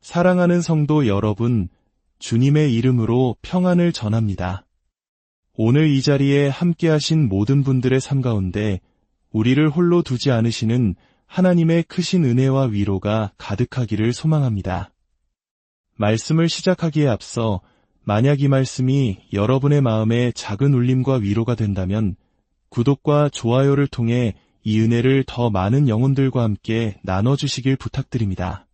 사랑하는 성도 여러분, 주님의 이름으로 평안을 전합니다. 오늘 이 자리에 함께하신 모든 분들의 삶 가운데 우리를 홀로 두지 않으시는 하나님의 크신 은혜와 위로가 가득하기를 소망합니다. 말씀을 시작하기에 앞서 만약 이 말씀이 여러분의 마음에 작은 울림과 위로가 된다면 구독과 좋아요를 통해 이 은혜를 더 많은 영혼들과 함께 나눠주시길 부탁드립니다.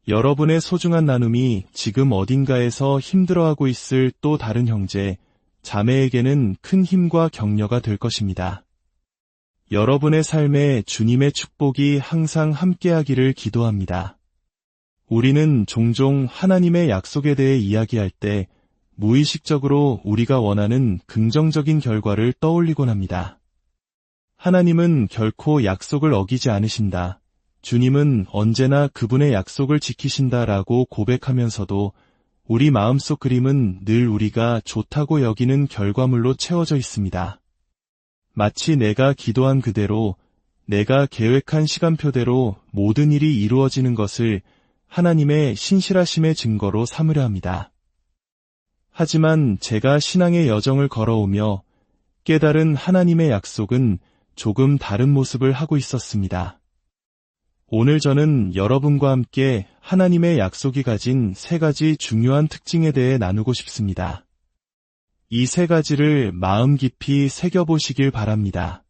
여러분의 소중한 나눔이 지금 어딘가에서 힘들어하고 있을 또 다른 형제, 자매에게는 큰 힘과 격려가 될 것입니다. 여러분의 삶에 주님의 축복이 항상 함께하기를 기도합니다. 우리는 종종 하나님의 약속에 대해 이야기할 때 무의식적으로 우리가 원하는 긍정적인 결과를 떠올리곤 합니다. 하나님은 결코 약속을 어기지 않으신다. 주님은 언제나 그분의 약속을 지키신다라고 고백하면서도 우리 마음속 그림은 늘 우리가 좋다고 여기는 결과물로 채워져 있습니다. 마치 내가 기도한 그대로, 내가 계획한 시간표대로 모든 일이 이루어지는 것을 하나님의 신실하심의 증거로 삼으려 합니다. 하지만 제가 신앙의 여정을 걸어오며 깨달은 하나님의 약속은 조금 다른 모습을 하고 있었습니다. 오늘 저는 여러분과 함께 하나님의 약속이 가진 3가지 중요한 특징에 대해 나누고 싶습니다. 이 3가지를 마음 깊이 새겨보시길 바랍니다.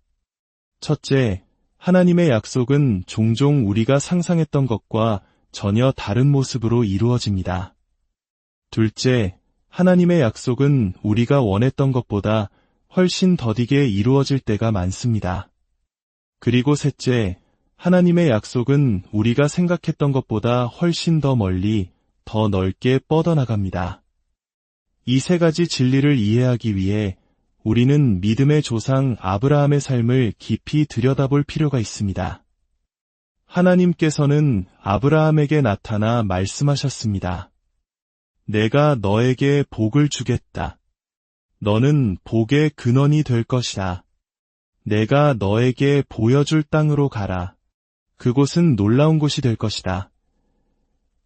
첫째, 하나님의 약속은 종종 우리가 상상했던 것과 전혀 다른 모습으로 이루어집니다. 둘째, 하나님의 약속은 우리가 원했던 것보다 훨씬 더디게 이루어질 때가 많습니다. 그리고 셋째, 하나님의 약속은 우리가 생각했던 것보다 훨씬 더 멀리, 더 넓게 뻗어나갑니다. 이 3가지 진리를 이해하기 위해 우리는 믿음의 조상 아브라함의 삶을 깊이 들여다볼 필요가 있습니다. 하나님께서는 아브라함에게 나타나 말씀하셨습니다. 내가 너에게 복을 주겠다. 너는 복의 근원이 될 것이다. 내가 너에게 보여줄 땅으로 가라. 그곳은 놀라운 곳이 될 것이다.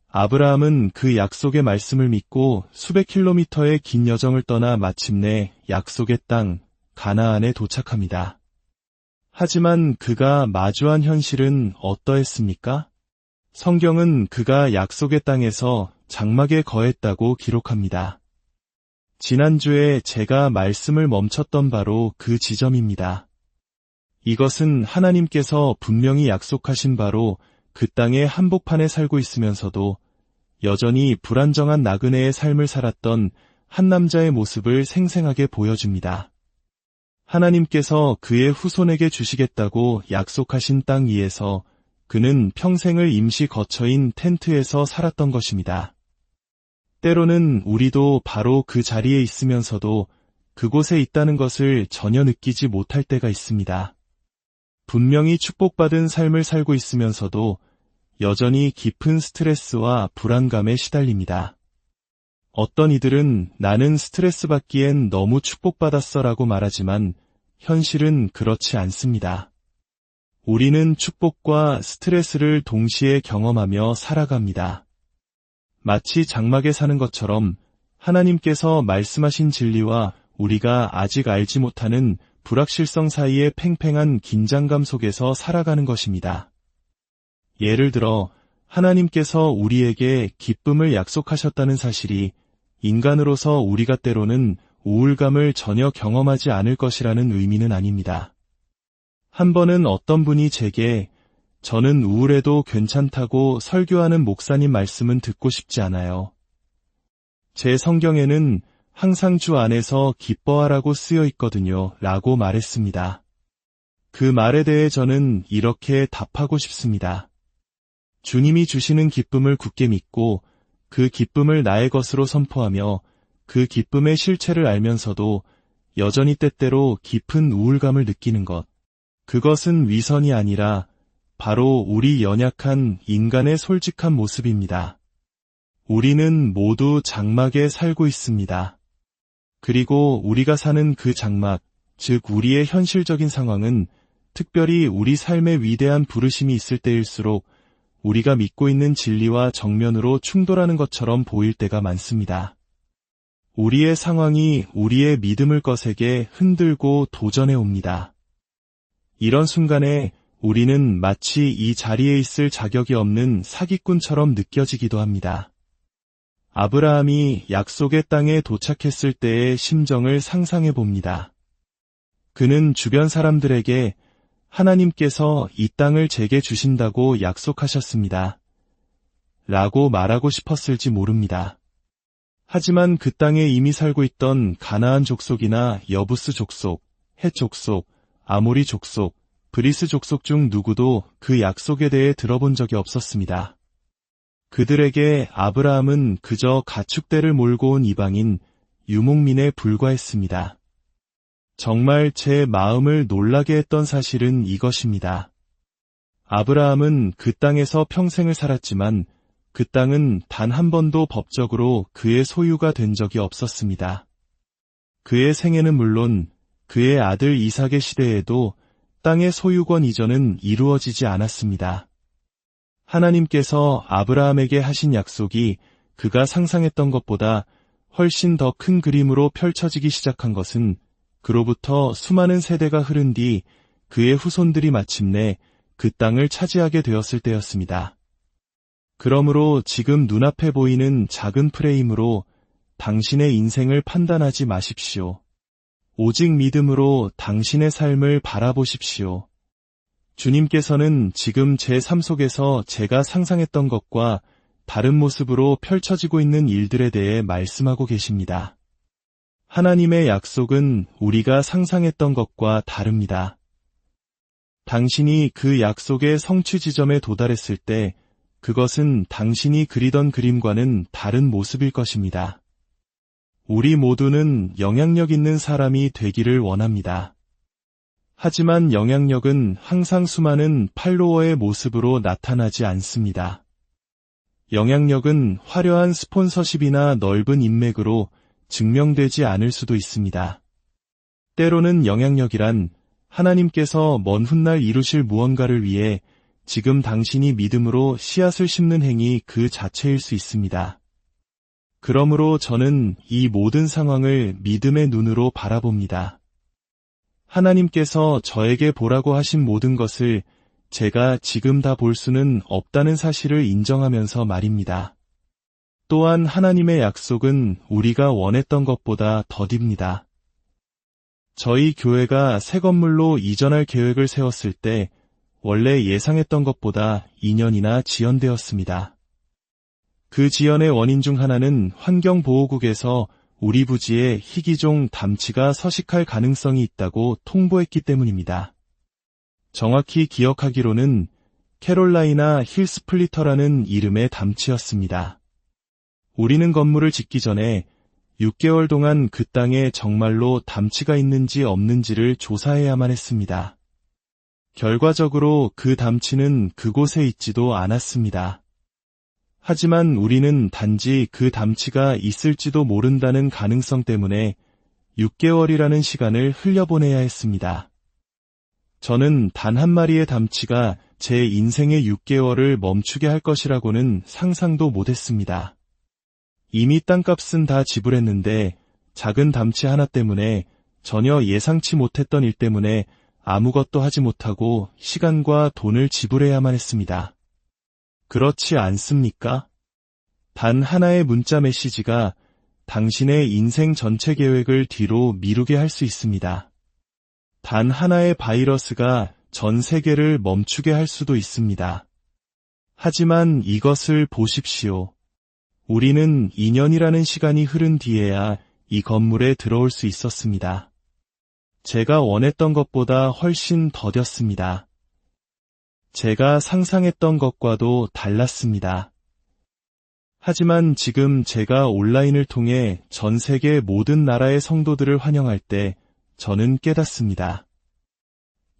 아브라함은 그 약속의 말씀을 믿고 수백 킬로미터의 긴 여정을 떠나 마침내 약속의 땅, 가나안에 도착합니다. 하지만 그가 마주한 현실은 어떠했습니까? 성경은 그가 약속의 땅에서 장막에 거했다고 기록합니다. 지난주에 제가 말씀을 멈췄던 바로 그 지점입니다. 이것은 하나님께서 분명히 약속하신 바로 그 땅의 한복판에 살고 있으면서도 여전히 불안정한 나그네의 삶을 살았던 한 남자의 모습을 생생하게 보여줍니다. 하나님께서 그의 후손에게 주시겠다고 약속하신 땅 위에서 그는 평생을 임시 거처인 텐트에서 살았던 것입니다. 때로는 우리도 바로 그 자리에 있으면서도 그곳에 있다는 것을 전혀 느끼지 못할 때가 있습니다. 분명히 축복받은 삶을 살고 있으면서도 여전히 깊은 스트레스와 불안감에 시달립니다. 어떤 이들은 나는 스트레스 받기엔 너무 축복받았어라고 말하지만 현실은 그렇지 않습니다. 우리는 축복과 스트레스를 동시에 경험하며 살아갑니다. 마치 장막에 사는 것처럼 하나님께서 말씀하신 진리와 우리가 아직 알지 못하는 불확실성 사이의 팽팽한 긴장감 속에서 살아가는 것입니다. 예를 들어 하나님께서 우리에게 기쁨을 약속하셨다는 사실이 인간으로서 우리가 때로는 우울감을 전혀 경험하지 않을 것이라는 의미는 아닙니다. 한 번은 어떤 분이 제게 저는 우울해도 괜찮다고 설교하는 목사님 말씀은 듣고 싶지 않아요. 제 성경에는 항상 주 안에서 기뻐하라고 쓰여 있거든요. 라고 말했습니다. 그 말에 대해 저는 이렇게 답하고 싶습니다. 주님이 주시는 기쁨을 굳게 믿고 그 기쁨을 나의 것으로 선포하며 그 기쁨의 실체를 알면서도 여전히 때때로 깊은 우울감을 느끼는 것. 그것은 위선이 아니라 바로 우리 연약한 인간의 솔직한 모습입니다. 우리는 모두 장막에 살고 있습니다. 그리고 우리가 사는 그 장막, 즉 우리의 현실적인 상황은 특별히 우리 삶에 위대한 부르심이 있을 때일수록 우리가 믿고 있는 진리와 정면으로 충돌하는 것처럼 보일 때가 많습니다. 우리의 상황이 우리의 믿음을 거세게 흔들고 도전해 옵니다. 이런 순간에 우리는 마치 이 자리에 있을 자격이 없는 사기꾼처럼 느껴지기도 합니다. 아브라함이 약속의 땅에 도착했을 때의 심정을 상상해 봅니다. 그는 주변 사람들에게 하나님께서 이 땅을 제게 주신다고 약속하셨습니다. 라고 말하고 싶었을지 모릅니다. 하지만 그 땅에 이미 살고 있던 가나안 족속이나 여부스 족속, 헷 족속, 아모리 족속, 브리스 족속 중 누구도 그 약속에 대해 들어본 적이 없었습니다. 그들에게 아브라함은 그저 가축대를 몰고 온 이방인, 유목민에 불과했습니다. 정말 제 마음을 놀라게 했던 사실은 이것입니다. 아브라함은 그 땅에서 평생을 살았지만 그 땅은 단 한 번도 법적으로 그의 소유가 된 적이 없었습니다. 그의 생애는 물론 그의 아들 이삭의 시대에도 땅의 소유권 이전은 이루어지지 않았습니다. 하나님께서 아브라함에게 하신 약속이 그가 상상했던 것보다 훨씬 더 큰 그림으로 펼쳐지기 시작한 것은 그로부터 수많은 세대가 흐른 뒤 그의 후손들이 마침내 그 땅을 차지하게 되었을 때였습니다. 그러므로 지금 눈앞에 보이는 작은 프레임으로 당신의 인생을 판단하지 마십시오. 오직 믿음으로 당신의 삶을 바라보십시오. 주님께서는 지금 제 삶 속에서 제가 상상했던 것과 다른 모습으로 펼쳐지고 있는 일들에 대해 말씀하고 계십니다. 하나님의 약속은 우리가 상상했던 것과 다릅니다. 당신이 그 약속의 성취 지점에 도달했을 때 그것은 당신이 그리던 그림과는 다른 모습일 것입니다. 우리 모두는 영향력 있는 사람이 되기를 원합니다. 하지만 영향력은 항상 수많은 팔로워의 모습으로 나타나지 않습니다. 영향력은 화려한 스폰서십이나 넓은 인맥으로 증명되지 않을 수도 있습니다. 때로는 영향력이란 하나님께서 먼 훗날 이루실 무언가를 위해 지금 당신이 믿음으로 씨앗을 심는 행위 그 자체일 수 있습니다. 그러므로 저는 이 모든 상황을 믿음의 눈으로 바라봅니다. 하나님께서 저에게 보라고 하신 모든 것을 제가 지금 다 볼 수는 없다는 사실을 인정하면서 말입니다. 또한 하나님의 약속은 우리가 원했던 것보다 더딥니다. 저희 교회가 새 건물로 이전할 계획을 세웠을 때 원래 예상했던 것보다 2년이나 지연되었습니다. 그 지연의 원인 중 하나는 환경보호국에서 우리 부지에 희귀종 담치가 서식할 가능성이 있다고 통보했기 때문입니다. 정확히 기억하기로는 캐롤라이나 힐스플리터라는 이름의 담치였습니다. 우리는 건물을 짓기 전에 6개월 동안 그 땅에 정말로 담치가 있는지 없는지를 조사해야만 했습니다. 결과적으로 그 담치는 그곳에 있지도 않았습니다. 하지만 우리는 단지 그 담치가 있을지도 모른다는 가능성 때문에 6개월이라는 시간을 흘려보내야 했습니다. 저는 단 한 마리의 담치가 제 인생의 6개월을 멈추게 할 것이라고는 상상도 못했습니다. 이미 땅값은 다 지불했는데 작은 담치 하나 때문에 전혀 예상치 못했던 일 때문에 아무것도 하지 못하고 시간과 돈을 지불해야만 했습니다. 그렇지 않습니까? 단 하나의 문자 메시지가 당신의 인생 전체 계획을 뒤로 미루게 할 수 있습니다. 단 하나의 바이러스가 전 세계를 멈추게 할 수도 있습니다. 하지만 이것을 보십시오. 우리는 2년이라는 시간이 흐른 뒤에야 이 건물에 들어올 수 있었습니다. 제가 원했던 것보다 훨씬 더뎠습니다. 제가 상상했던 것과도 달랐습니다. 하지만 지금 제가 온라인을 통해 전 세계 모든 나라의 성도들을 환영할 때 저는 깨닫습니다.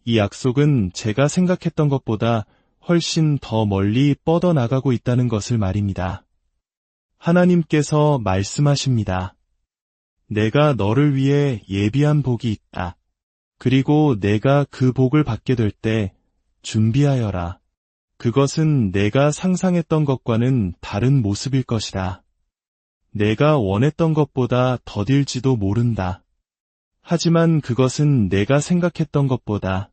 이 약속은 제가 생각했던 것보다 훨씬 더 멀리 뻗어나가고 있다는 것을 말입니다. 하나님께서 말씀하십니다. 내가 너를 위해 예비한 복이 있다. 그리고 내가 그 복을 받게 될 때 준비하여라. 그것은 내가 상상했던 것과는 다른 모습일 것이다. 내가 원했던 것보다 더딜지도 모른다. 하지만 그것은 내가 생각했던 것보다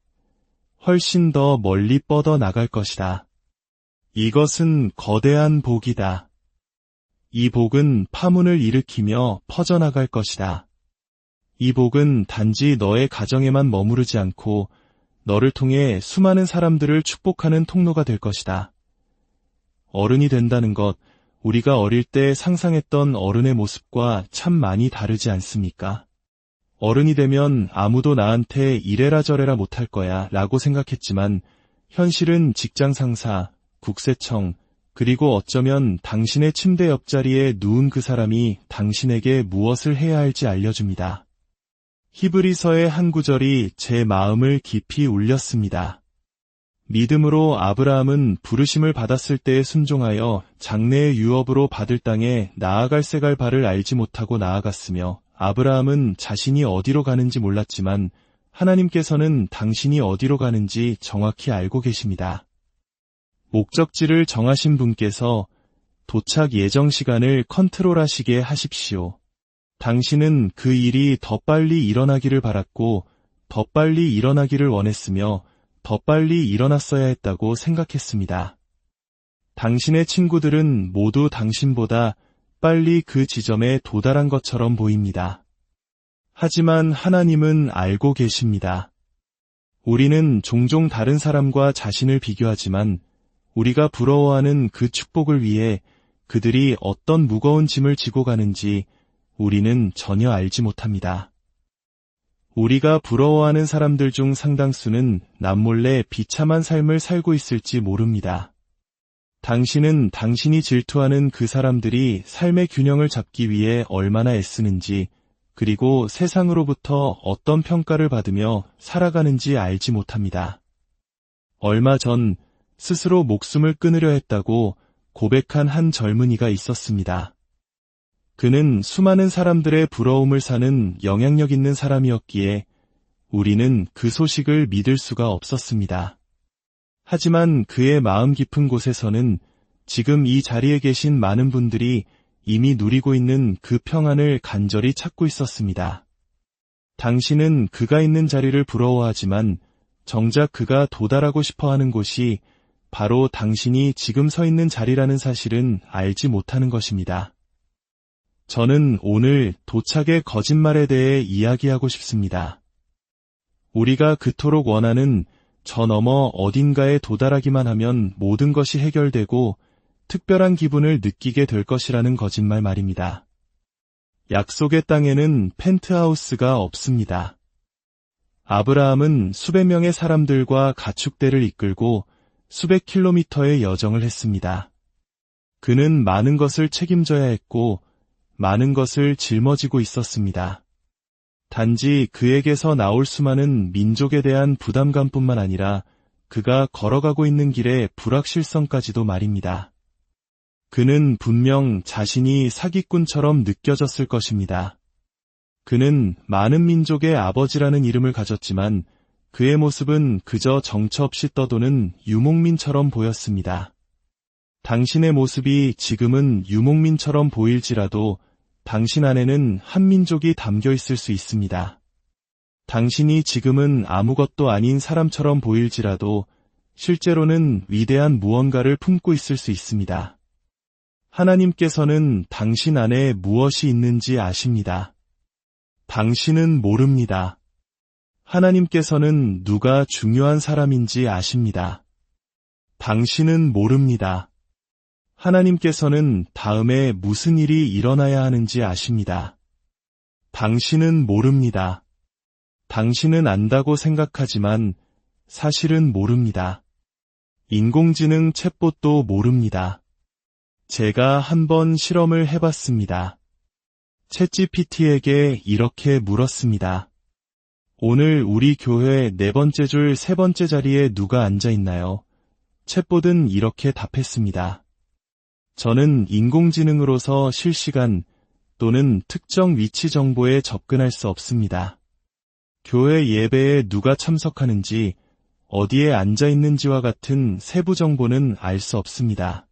훨씬 더 멀리 뻗어 나갈 것이다. 이것은 거대한 복이다. 이 복은 파문을 일으키며 퍼져나갈 것이다. 이 복은 단지 너의 가정에만 머무르지 않고 너를 통해 수많은 사람들을 축복하는 통로가 될 것이다. 어른이 된다는 것, 우리가 어릴 때 상상했던 어른의 모습과 참 많이 다르지 않습니까? 어른이 되면 아무도 나한테 이래라 저래라 못할 거야 라고 생각했지만 현실은 직장 상사, 국세청, 그리고 어쩌면 당신의 침대 옆자리에 누운 그 사람이 당신에게 무엇을 해야 할지 알려줍니다. 히브리서의 한 구절이 제 마음을 깊이 울렸습니다. 믿음으로 아브라함은 부르심을 받았을 때에 순종하여 장래의 유업으로 받을 땅에 나아갈새 갈 바를 알지 못하고 나아갔으며 아브라함은 자신이 어디로 가는지 몰랐지만 하나님께서는 당신이 어디로 가는지 정확히 알고 계십니다. 목적지를 정하신 분께서 도착 예정 시간을 컨트롤하시게 하십시오. 당신은 그 일이 더 빨리 일어나기를 바랐고 더 빨리 일어나기를 원했으며 더 빨리 일어났어야 했다고 생각했습니다. 당신의 친구들은 모두 당신보다 빨리 그 지점에 도달한 것처럼 보입니다. 하지만 하나님은 알고 계십니다. 우리는 종종 다른 사람과 자신을 비교하지만 우리가 부러워하는 그 축복을 위해 그들이 어떤 무거운 짐을 지고 가는지 우리는 전혀 알지 못합니다. 우리가 부러워하는 사람들 중 상당수는 남몰래 비참한 삶을 살고 있을지 모릅니다. 당신은 당신이 질투하는 그 사람들이 삶의 균형을 잡기 위해 얼마나 애쓰는지, 그리고 세상으로부터 어떤 평가를 받으며 살아가는지 알지 못합니다. 얼마 전 스스로 목숨을 끊으려 했다고 고백한 한 젊은이가 있었습니다. 그는 수많은 사람들의 부러움을 사는 영향력 있는 사람이었기에 우리는 그 소식을 믿을 수가 없었습니다. 하지만 그의 마음 깊은 곳에서는 지금 이 자리에 계신 많은 분들이 이미 누리고 있는 그 평안을 간절히 찾고 있었습니다. 당신은 그가 있는 자리를 부러워하지만 정작 그가 도달하고 싶어 하는 곳이 바로 당신이 지금 서 있는 자리라는 사실은 알지 못하는 것입니다. 저는 오늘 도착의 거짓말에 대해 이야기하고 싶습니다. 우리가 그토록 원하는 저 너머 어딘가에 도달하기만 하면 모든 것이 해결되고 특별한 기분을 느끼게 될 것이라는 거짓말 말입니다. 약속의 땅에는 펜트하우스가 없습니다. 아브라함은 수백 명의 사람들과 가축대를 이끌고 수백 킬로미터의 여정을 했습니다. 그는 많은 것을 책임져야 했고 많은 것을 짊어지고 있었습니다. 단지 그에게서 나올 수많은 민족에 대한 부담감뿐만 아니라 그가 걸어가고 있는 길의 불확실성까지도 말입니다. 그는 분명 자신이 사기꾼처럼 느껴졌을 것입니다. 그는 많은 민족의 아버지라는 이름을 가졌지만 그의 모습은 그저 정처 없이 떠도는 유목민처럼 보였습니다. 당신의 모습이 지금은 유목민처럼 보일지라도 당신 안에는 한 민족이 담겨 있을 수 있습니다. 당신이 지금은 아무것도 아닌 사람처럼 보일지라도 실제로는 위대한 무언가를 품고 있을 수 있습니다. 하나님께서는 당신 안에 무엇이 있는지 아십니다. 당신은 모릅니다. 하나님께서는 누가 중요한 사람인지 아십니다. 당신은 모릅니다. 하나님께서는 다음에 무슨 일이 일어나야 하는지 아십니다. 당신은 모릅니다. 당신은 안다고 생각하지만 사실은 모릅니다. 인공지능 챗봇도 모릅니다. 제가 한번 실험을 해봤습니다. 챗GPT에게 이렇게 물었습니다. 오늘 우리 교회 4번째 줄 3번째 자리에 누가 앉아 있나요? 챗봇은 이렇게 답했습니다. 저는 인공지능으로서 실시간 또는 특정 위치 정보에 접근할 수 없습니다. 교회 예배에 누가 참석하는지, 어디에 앉아 있는지와 같은 세부 정보는 알 수 없습니다.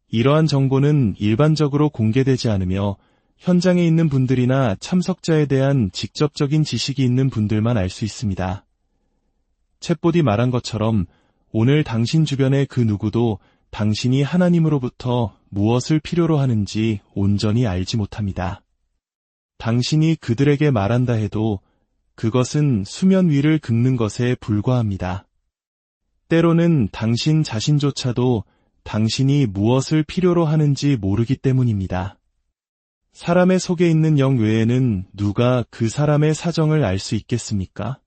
이러한 정보는 일반적으로 공개되지 않으며 현장에 있는 분들이나 참석자에 대한 직접적인 지식이 있는 분들만 알 수 있습니다. 챗봇이 말한 것처럼 오늘 당신 주변의 그 누구도 당신이 하나님으로부터 무엇을 필요로 하는지 온전히 알지 못합니다. 당신이 그들에게 말한다 해도 그것은 수면 위를 긁는 것에 불과합니다. 때로는 당신 자신조차도 당신이 무엇을 필요로 하는지 모르기 때문입니다. 사람의 속에 있는 영 외에는 누가 그 사람의 사정을 알 수 있겠습니까?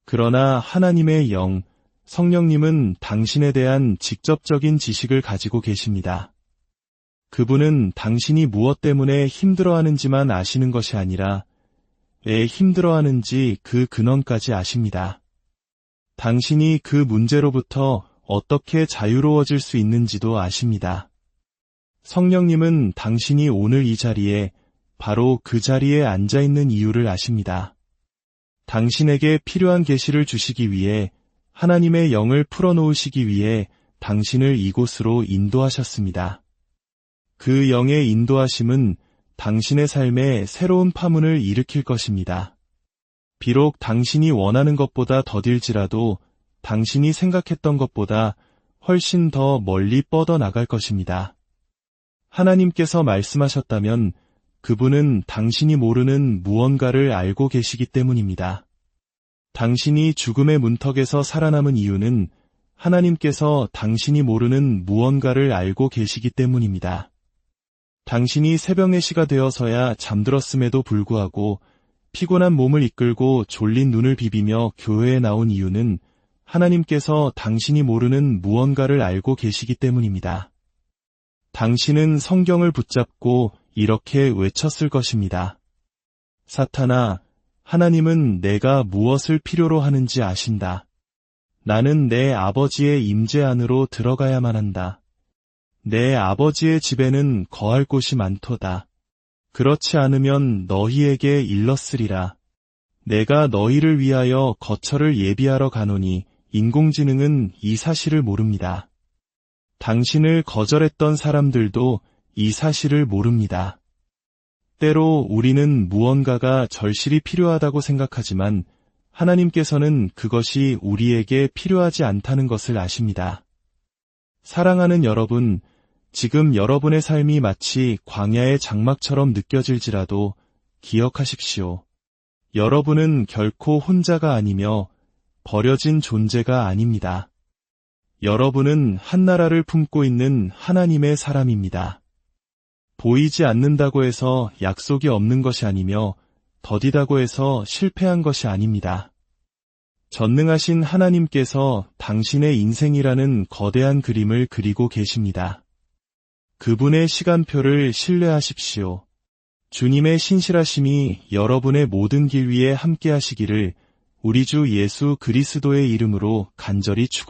그러나 하나님의 영, 성령님은 당신에 대한 직접적인 지식을 가지고 계십니다. 그분은 당신이 무엇 때문에 힘들어하는지만 아시는 것이 아니라 왜 힘들어하는지 그 근원까지 아십니다. 당신이 그 문제로부터 어떻게 자유로워질 수 있는지도 아십니다. 성령님은 당신이 오늘 이 자리에 바로 그 자리에 앉아 있는 이유를 아십니다. 당신에게 필요한 계시를 주시기 위해 하나님의 영을 풀어놓으시기 위해 당신을 이곳으로 인도하셨습니다. 그 영의 인도하심은 당신의 삶에 새로운 파문을 일으킬 것입니다. 비록 당신이 원하는 것보다 더딜지라도 당신이 생각했던 것보다 훨씬 더 멀리 뻗어나갈 것입니다. 하나님께서 말씀하셨다면 그분은 당신이 모르는 무언가를 알고 계시기 때문입니다. 당신이 죽음의 문턱에서 살아남은 이유는 하나님께서 당신이 모르는 무언가를 알고 계시기 때문입니다. 당신이 새벽 4시가 되어서야 잠들었음에도 불구하고 피곤한 몸을 이끌고 졸린 눈을 비비며 교회에 나온 이유는 하나님께서 당신이 모르는 무언가를 알고 계시기 때문입니다. 당신은 성경을 붙잡고 이렇게 외쳤을 것입니다. 사탄아, 하나님은 내가 무엇을 필요로 하는지 아신다. 나는 내 아버지의 임재 안으로 들어가야만 한다. 내 아버지의 집에는 거할 곳이 많도다. 그렇지 않으면 너희에게 일렀으리라. 내가 너희를 위하여 거처를 예비하러 가노니 인공지능은 이 사실을 모릅니다. 당신을 거절했던 사람들도 이 사실을 모릅니다. 때로 우리는 무언가가 절실히 필요하다고 생각하지만 하나님께서는 그것이 우리에게 필요하지 않다는 것을 아십니다. 사랑하는 여러분, 지금 여러분의 삶이 마치 광야의 장막처럼 느껴질지라도 기억하십시오. 여러분은 결코 혼자가 아니며 버려진 존재가 아닙니다. 여러분은 한 나라를 품고 있는 하나님의 사람입니다. 보이지 않는다고 해서 약속이 없는 것이 아니며 더디다고 해서 실패한 것이 아닙니다. 전능하신 하나님께서 당신의 인생이라는 거대한 그림을 그리고 계십니다. 그분의 시간표를 신뢰하십시오. 주님의 신실하심이 여러분의 모든 길 위에 함께 하시기를 우리 주 예수 그리스도의 이름으로 간절히 축원합니다.